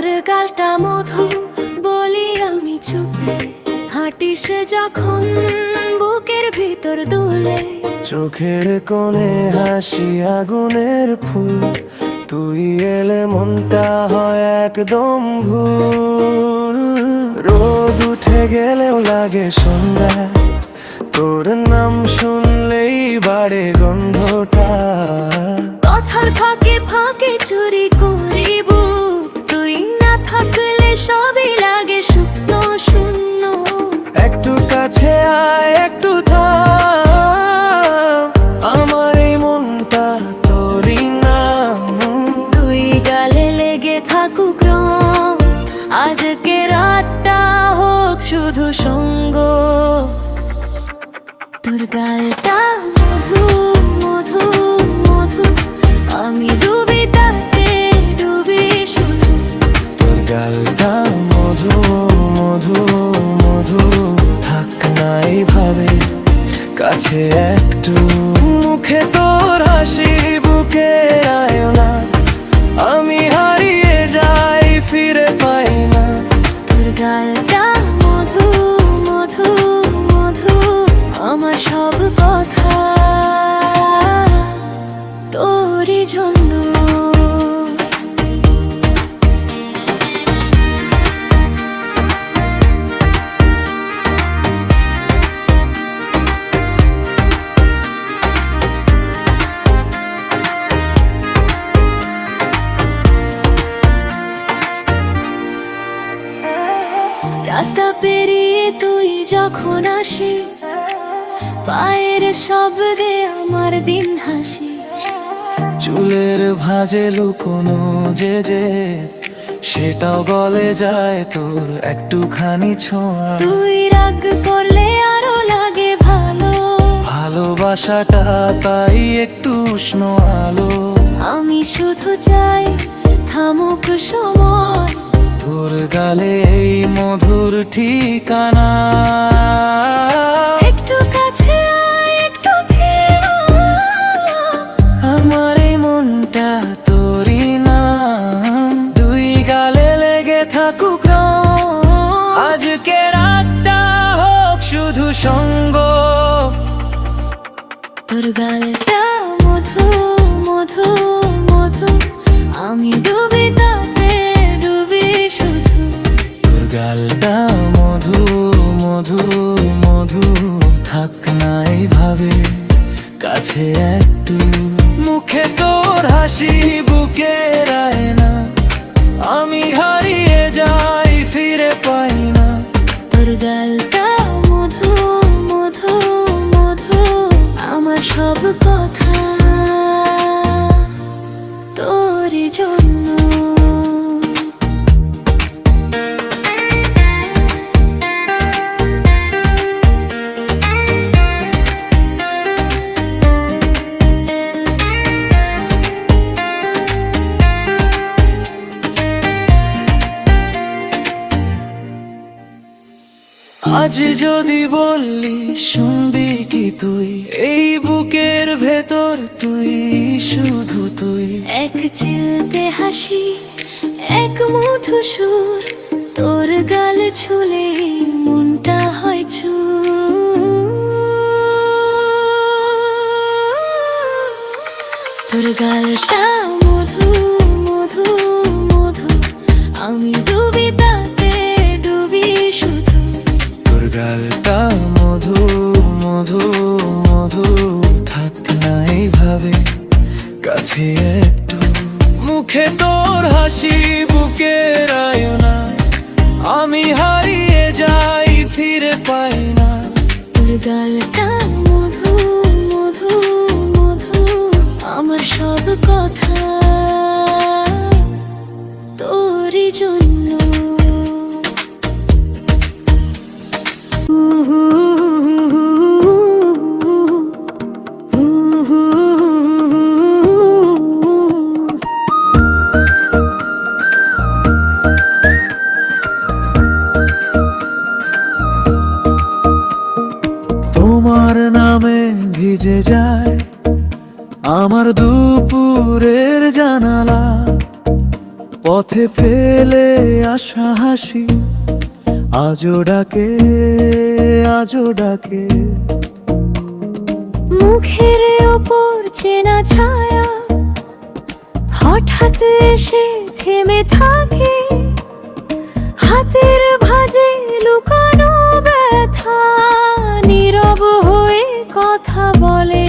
তোর গালটা মধু বলি আমি চুপে, হাঁটিস যখন বুকের ভিতর দুলে। চোখের কোণে হাসি আগুনের ফুল, তুই এলে মনটা হয় একদম ভুল। রোদ উঠে গেলেও লাগে সন্ধ্যা, তোর নাম শুনলেই বাড়ে গন্ধটা। কথার ফাঁকে ফাঁকে চুরি করিব, তুই না থাকলে সবই লাগে শুকনো শূন্য। একটু কাছে আয়, একটু থাম, আমার এই মনটা তোরই নাম। তুই গালে লেগে থাকুক রং, আজকে রাতটা হোক শুধু সঙ্গ। তোর গালটা মধু মধু মধু, আমি ডুবি তাতে ডুবি শুধু। তোর গালটা মধু মধু মধু, থাক না এইভাবে কাছে একটু। মুখে তোর হাসি বুকে আয় না, আমি হারিয়ে যাই ফিরে পাই না। তোর গালটা মধু মধু মধু, আমার সব কথা তোরই জন্য। রাস্তা পেরিয়ে তুই যখন আসি, পায়ের শব্দে আমার দিন হাসি। চুলের ভাঁজে লুকোনো যে সেটাও গলে যায় তোর একটুখানি ছোঁয়া। তুই রাগ করলে আরো লাগে ভালো, ভালোবাসাটা তাই একটু উষ্ণ আলো। আমি শুধু চাই থামুক সময়, তোর গালে এই মধুর ঠিকানা। একটু কাছে আয়, একটু ফিরে আয়। আমার এই মনটা তোরই নাম, দুই গালে লেগে থাকুক রং, আজকে রাতটা হোক শুধু সঙ্গ। তোর গালটা মধু মধু মধু, আমি ডুবি তাতে ডুবি শুধু। তোর গালটা মধু মধু মধু, থাক না এইভাবে কাছে একটু। মুখে তোর হাসি বুকে আয় না, আমি হারিয়ে যাই ফিরে পাই না। তোর গালটা মধু মধু মধু, আমার সব কথা তোরই জন্য। আজ যদি বললি শুনবি কি তুই, এই বুকের ভেতর তুই শুধু তুই। এক চিলতে হাসি, এক মধু সুর, তোর গাল ছুলে মনটা হয় চুর। তোর গালটা মধু মধু মধু, আমি ডুবি তাতে ডুবি শুধু। তোর গালটা মধু মধু মধু, থাক না এইভাবে কাছে একটু। মুখে তোর হাসি বুকে আয় না, আমি হারিয়ে যাই ফিরে পাই না। তোর গালটা মধু মধু মধু, আমার সব কথা তোরই জন্য। তোমার নামে ভিজে যায় আমার দুপুরের জানালা, পথে ফেলে আসা হাসি আজও ডাকে, আজও ডাকে। মুখের ওপর চেনা ছায়া হঠাৎ এসে থেমে থাকে, হাতের ভাঁজে লুকানো ব্যথা নীরব হয়ে কথা বলে।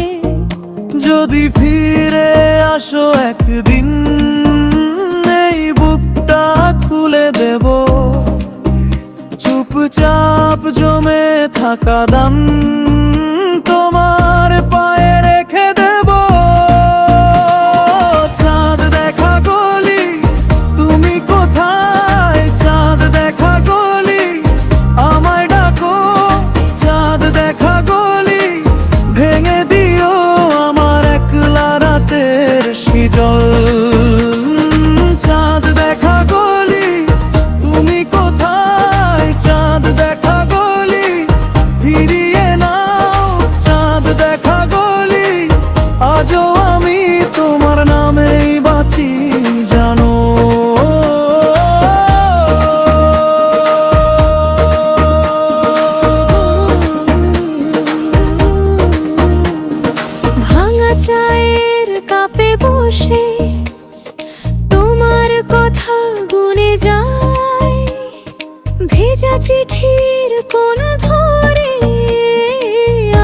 যদি ফিরে আসো একদিন, এই বুকটা খুলে দেব, চুপচাপ জমে থাকা দান তোমার পায়ে রেখে দেব। চাঁদ দেখা গলি, তুমি কোথায়? চাঁদ দেখা গলি, আমায় ডাকো। চাঁদ দেখা গলি, ভেঙে দিও আমার একলা রাতের সৃজল। চাঁদ দেখা গলি, তুমি কোথায়? চাঁদ দেখা গলি, ফিরিয়ে নাও। চাঁদ দেখা গলি, আজও আমি তোমার নামেই বাঁচি জানো। ভাঙা চায়ের কাপে বসে তোমার কথা গুনে যায়, ভেজা চিঠির কোন ধরে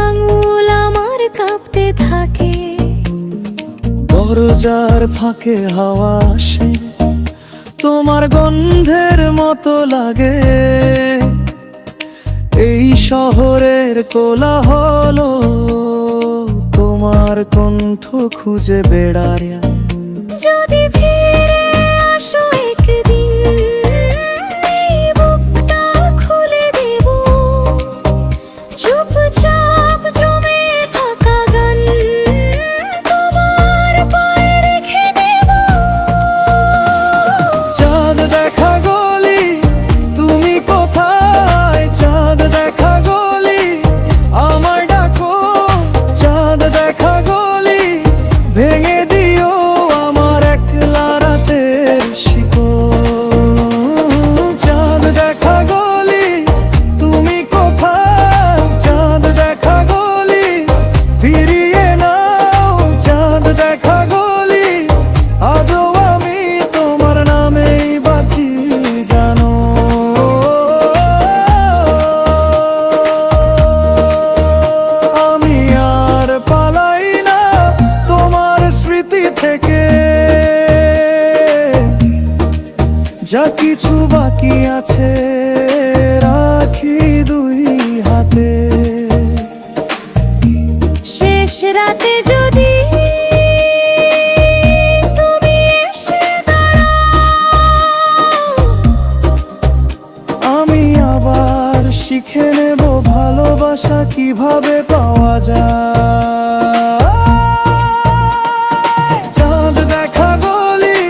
আঙুল আমার কাঁপতে থাকে। দরজার ফাঁকে হাওয়া আসে, তোমার গন্ধের মতো লাগে। এই শহরের কোলাহল তোমার কণ্ঠ খুঁজে বেড়ায়। যদি ফিরে আসো একদিন, এই বুকটা খুলে দেব, চুপচাপ জমে থাকা গান তোমার পায়ে রেখে দেব। চাঁদ দেখা গলি, তুমি কোথায়? চাঁদ দেখা গলি, আমায় ডাকো। চাঁদ দেখা গলি, ভেঙে দিও আমার একলা রাতের শিকল। চাঁদ দেখা গলি, তুমি কোথায়? চাঁদ দেখা গলি, ফিরিয়ে নাও। চাঁদ দেখা গলি, আজও আমি তোমার নামেই বাঁচি জানো। আমি আর পালাই না তোমার স্মৃতি থেকে, যা কিছু বাকি আছে রাখি দুই হাতে। শেষ রাতে যদি তুমি এসে দাঁড়াও, আমি আবার শিখে নেব ভালোবাসা কিভাবে পাওয়া যায়। চাঁদ দেখা গলি,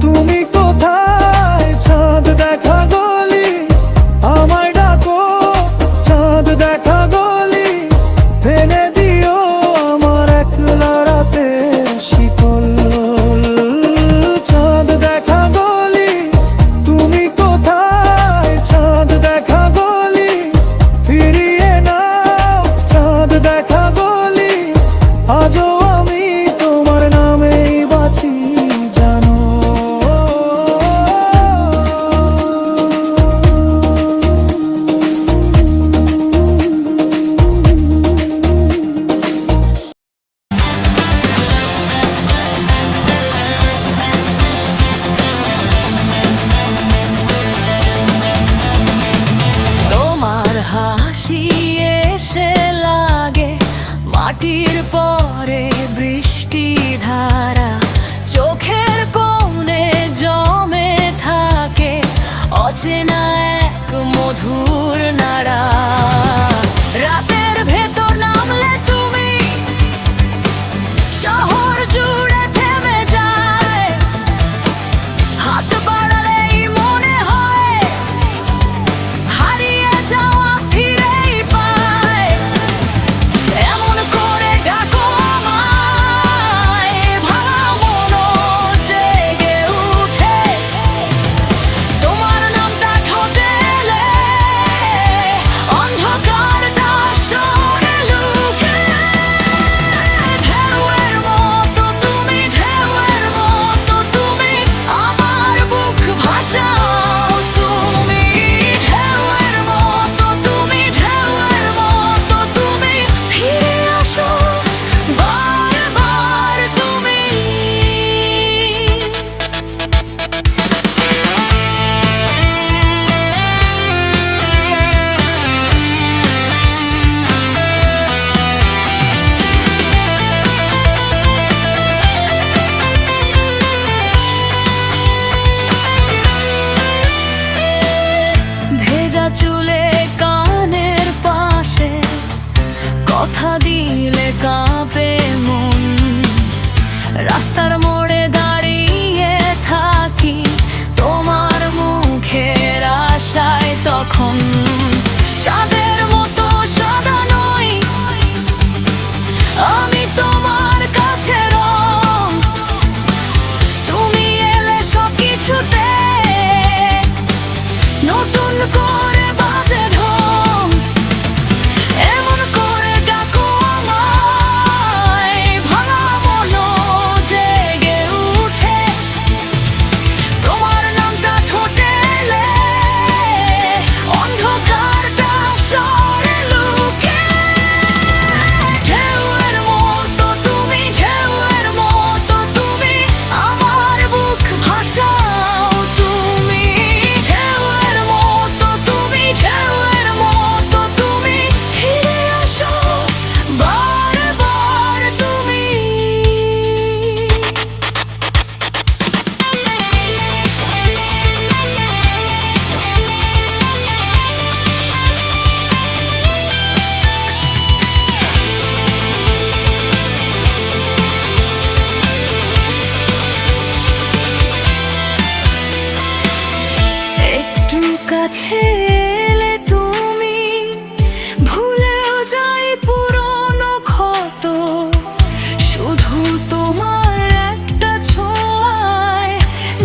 তুমি কোথায়? চাঁদ দেখা গলি, আমায় ডাকো। চাঁদ দেখা গলি, ভেঙে দিও আমার একলা রাতের শিকল। চাঁদ দেখা গলি, তুমি কোথায়? চাঁদ দেখা গলি, ফিরিয়ে নাও। চাঁদ দেখা গলি, আজও আমি তোমার নামেই বাঁচি জানো। তোমার হাসি এসে লাগে মাটির পরে বৃষ্টি ধারা, চোখের কোণে জমে থাকে অচেনা এক মধুর নাড়া। রাতের ভেতর নামলে তুমি, শহর জুড়ে থেমে যায়, হাত বাড়ালেই মনে হয় হারিয়ে যাওয়া ফিরেই পায়। এমন করে ডাকো আমায়, কাছে এলে তুমি, ভুলেও যাই পুরনো ক্ষত, শুধু তোমার একটা ছোঁয়ায়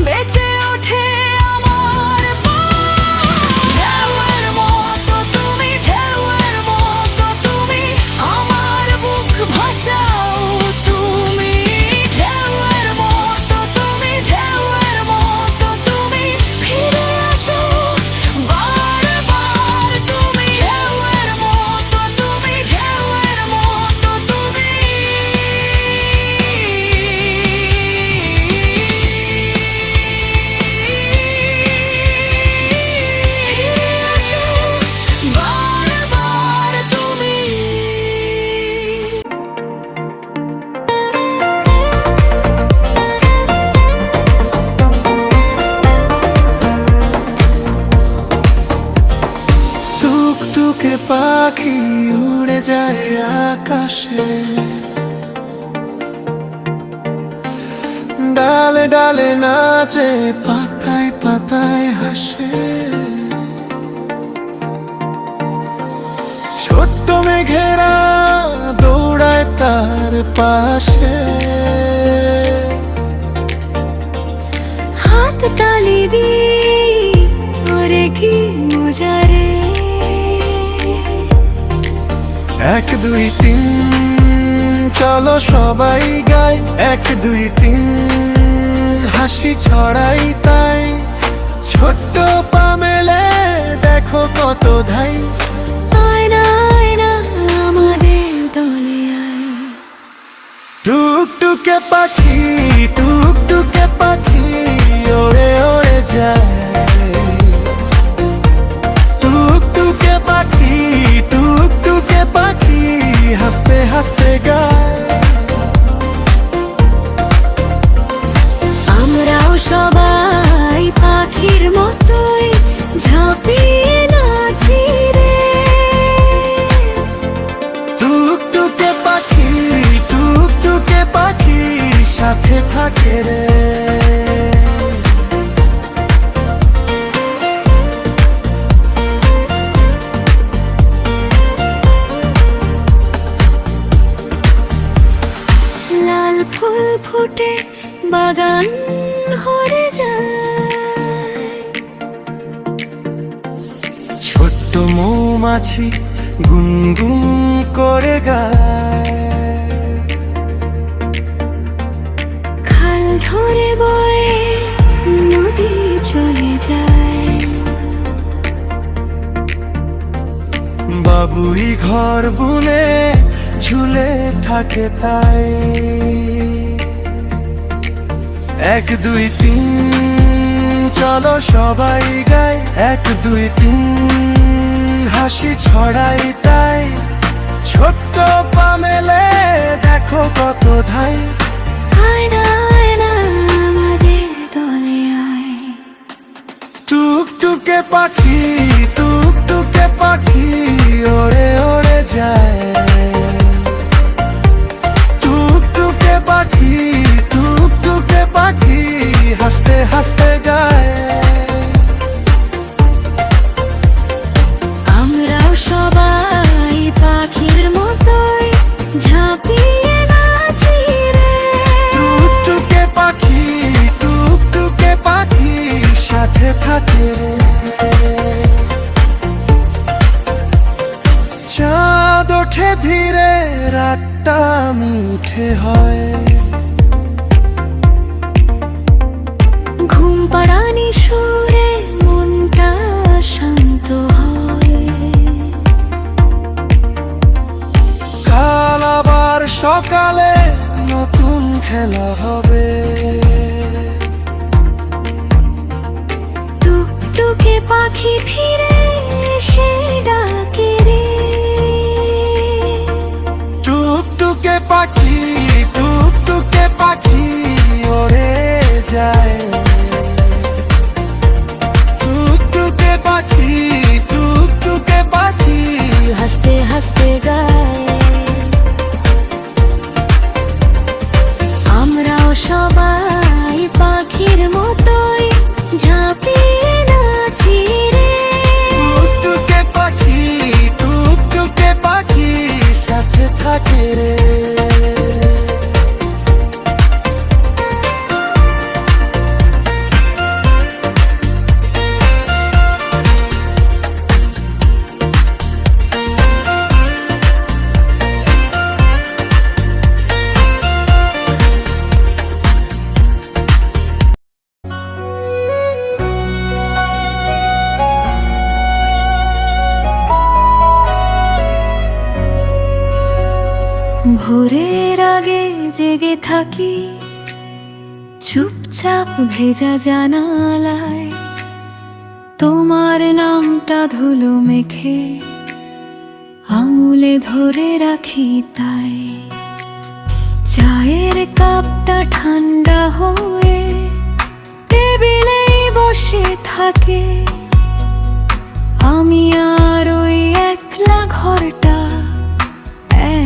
বেঁচে ওঠে আমার প্রাণ। ঢেউয়ের মতো তুমি, ঢেউয়ের মতো তুমি, আমার বুক ভাসাও তুমি। ঢেউয়ের মতো তুমি, ঢেউয়ের মতো তুমি, ফিরে আসো বারবার তুমি। ঢেউয়ের মতো তুমি, ঢেউয়ের মতো তুমি, ফিরে আসো বারবার তুমি। টুকটুকে পাখি উড়ে যায় আকাশে, ডালে ডালে নাচে, পাতায় পাতায় হাসে। ছোট্ট মেঘেরা দৌড়ায় তার পাশে, হাত তালি দি ওরে কি মজা রে। এক দুই তিন চলো সবাই গাই, এক দুই তিন হাসি ছড়াই তাই। ছোট্ট পা মেলে দেখো কত ধাই, আয়না আয়না আমাদের দলে আয়। টুকটুকে পাখি, টুকটুকে পাখি ওড়ে ওড়ে যায়। টুকটুকে পাখি, টুকটুকে পাখি হাসতে হাসতে গায়। আমরাও সবাই পাখির মতোই ঝাঁপিয়ে নাচি রে। টুকটুকে পাখি, টুকটুকে পাখি সাথে থাকে রে। লাল ফুল ফুটে বাগান ভরে যায়, ছোট্ট মৌমাছি গুনগুন করে গায়। খাল ধরে বয়ে নদী চলে যায়, বাবুই ঘর বুনে ঝুলে থাকে তাই। এক দুই তিন চলো সবাই গাই, এক দুই তিন হাসি ছড়াই তাই। ছোট্ট পা মেলে দেখো কত ধাই, আয়না আয়না আমাদের দলে আয়। টুকটুকে পাখি, টুকটুকে পাখি ওড়ে ওড়ে যায়। টুকটুকে পাখি, টুকটুকে পাখি হাসতে হাসতে গায়। আমরাও সবাই পাখির মতোই ঝাঁপিয়ে নাচি রে। টুকটুকে পাখি, টুকটুকে পাখি সাথে থাকে রে। চাঁদ ওঠে ধীরে, রাতটা মিঠে হয়। ঘুম পাড়ানি সুরে মনটা শান্ত হয়। কাল আবার সকালে নতুন খেলা হবে। টুকটুকে পাখি ফিরে এসে ডাকে রে। টুকটুকে পাখি, টুকটুকে পাখি ওড়ে যায়। টুকটুকে পাখি, টুকটুকে পাখি হাসতে হাসতে গায়। আমরাও সবাই পাখির মতোই ঝাঁপিয়ে নাচি রে। থাকে রে। ভোরের আগে জেগে থাকি চুপচাপ ভেজা জানালায়, তোমার নামটা ধুলো মেখে আঙুলে ধরে রাখি তাই। চায়ের কাপটা ঠান্ডা হয়ে টেবিলেই বসে থাকে, আমি আর ওই একলা ঘরটা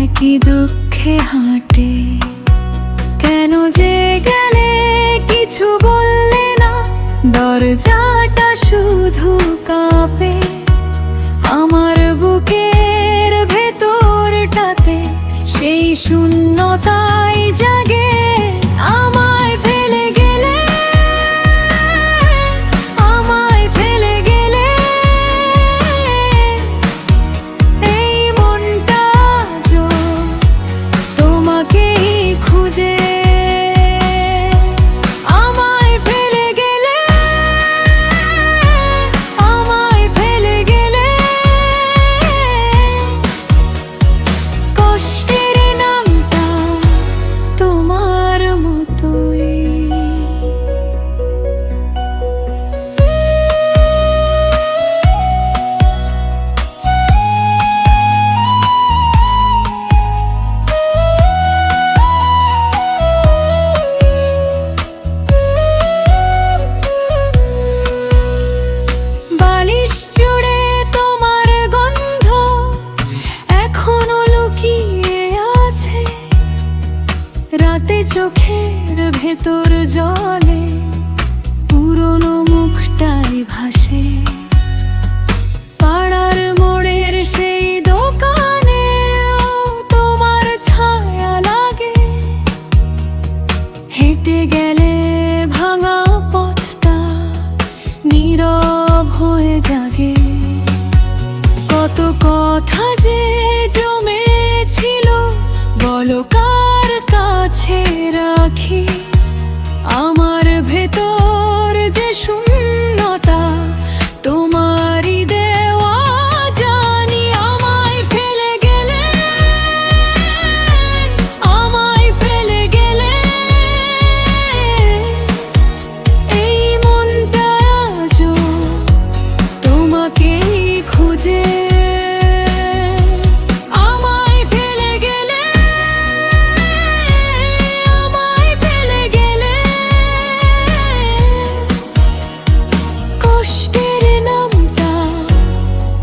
একই দুঃখে হাঁটে। কেন যে গেলে কিছু বললে না, দরজাটা শুধু কাঁপে আমার বুকের ভেতরটাতে, সেই শূন্যতাই জাগে। আমায় ফেলে গেলে, আমায় ফেলে গেলে, এই মনটা আজও তোমাকেই খুঁজে। আমায় ফেলে গেলে, আমায় ফেলে গেলে, কষ্টের নামটা তোমার মতোই। বালিশ জুড়ে তোমার গন্ধ এখনো লুকিয়ে আছে, রাতে চোখের ভেতর জলে পুরনো মুখটাই ভাসে। পাড়ার মোড়ের সেই দোকানে তোমার ছায়া লাগে, হেঁটে গেলে ভাঙা পথটা নীরব হয়ে জাগে। কত কথা যে জমেছিল, বলো কার কাছে রাখি। আমার ভেতর যে শূন্যতা তোমারই দেওয়া জানি। আমায় ফেলে গেলে, আমায় ফেলে গেলে, এই মনটা আজও তোমাকেই খুঁজে। আমায় ফেলে গেলে, আমায় ফেলে গেলে, কষ্টের নামটা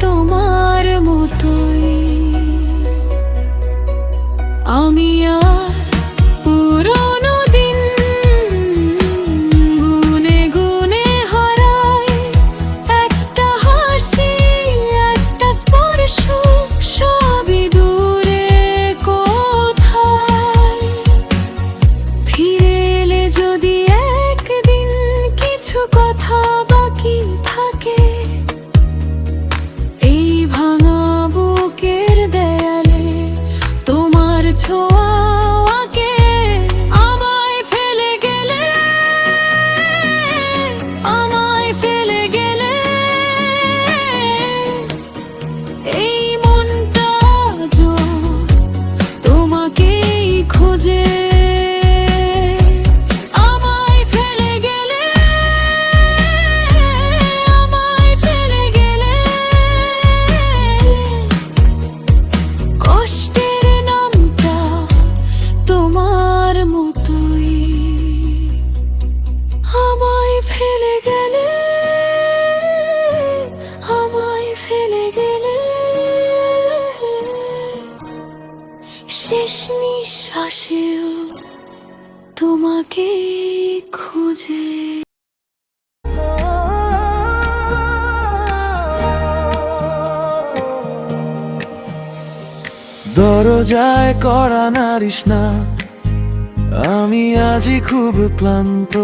তোমার মতোই। আমি আর পুরনো দিন গুনে গুনে হারাই, একটা হাসি, একটা স্পর্শ, সবই দূরে কোথায়। ফিরে এলে যদি একদিন কিছু কথা বাকি থাকে, এই ভাঙা বুকের দেয়ালে তোমার ছোঁয়া আঁকে। আমায় ফেলে গেলে, আমায় ফেলে গেলে, এই মনটা আজও তোমাকেই খুঁজে। আমায় ফেলে গেলে, আমায় যায় করা নারিস না, আমি আজই খুব ক্লান্ত।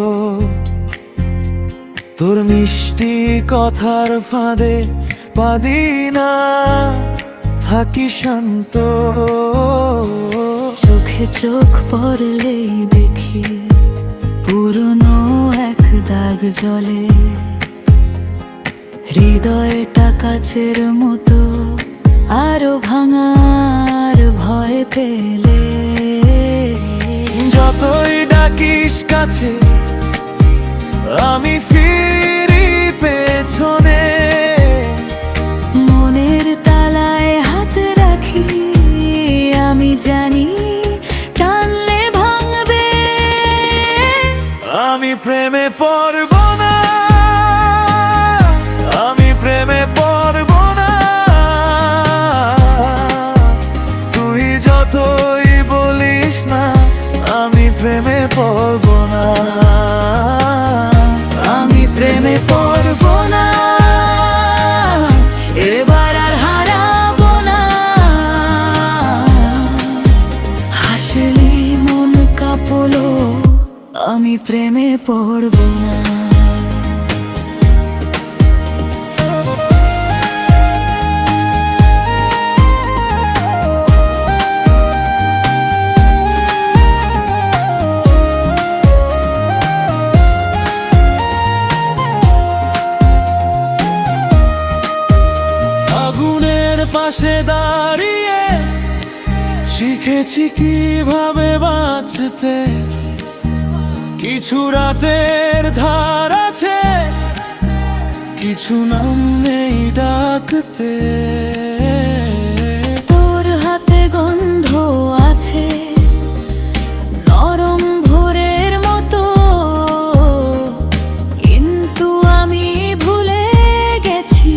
তোর মিষ্টি কথার ফাঁদে পাদি না, থাকি শান্ত। চোখে চোখ পড়লেই দেখি পুরনো এক দাগ জলে, হৃদয়টা কাচের মতো আরো ভাঙার ভয় পেলে। যতই ডাকিস কাছে আমি ফিরি পেছনে, মনের তালায় হাত রাখি, আমি জানি টানলে ভাঙবে। আমি প্রেমে পড়ব না, আমি প্রেমে পড়ব না। তুই যতই বলিস না, আমি প্রেমে পড়ব না। আমি প্রেমে পড়ব না, এবার আর হারাবো না। হাসলি মন কাঁপলো, আমি প্রেমে পড়ব না। আগুনের পাশে দাঁড়িয়ে শিখেছি কিভাবে বাঁচতে। কিছু রাতের ধার আছে, কিছু নাম নেই ডাকতে। তোর হাতে গন্ধ আছে নরম ভোরের মতো, কিন্তু আমি ভুলে গেছি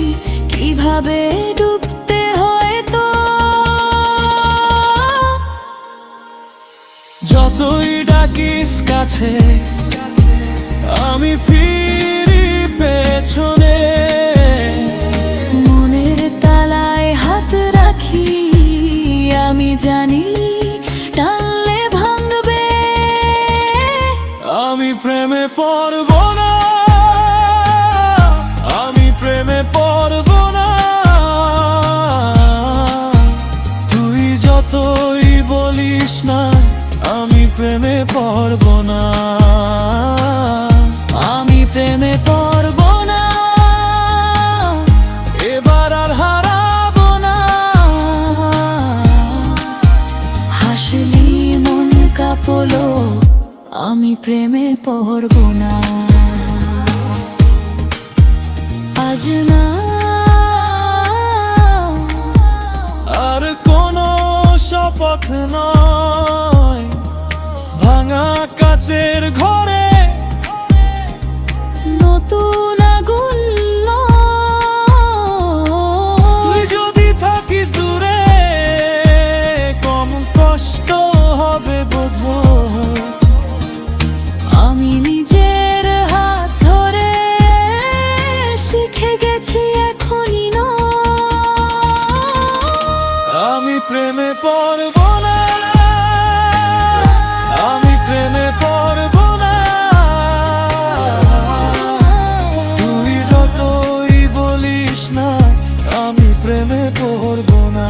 কিভাবে ডুবতে হয় তো। যতই ডাকিস কাছে আমি ফিরি পেছনে, মনের তালায় হাত রাখি, আমি জানি টানলে ভাঙবে। আমি প্রেমে পড়ব না, আমি প্রেমে পড়ব না। তুই যতই বলিস না, আমি প্রেমে পড়ব না। আমি প্রেমে পড়ব না, এবার আর হারাবো না। হাসলি মন কাঁপলো, আমি প্রেমে পড়ব না। আজ না আর কোনো শপথ নয়, ভাঙা কাচের ঘরে নতুন আগুন তুই যদি থাকিস দূরে, কম কষ্ট হবে বোধহয়। আমি নিজের হাত ধরে শিখে গেছি এখনই আমি প্রেমে পড়ব না, আমি প্রেমে পড়ব না। তুই যতই বলিস না, আমি প্রেমে পড়ব না।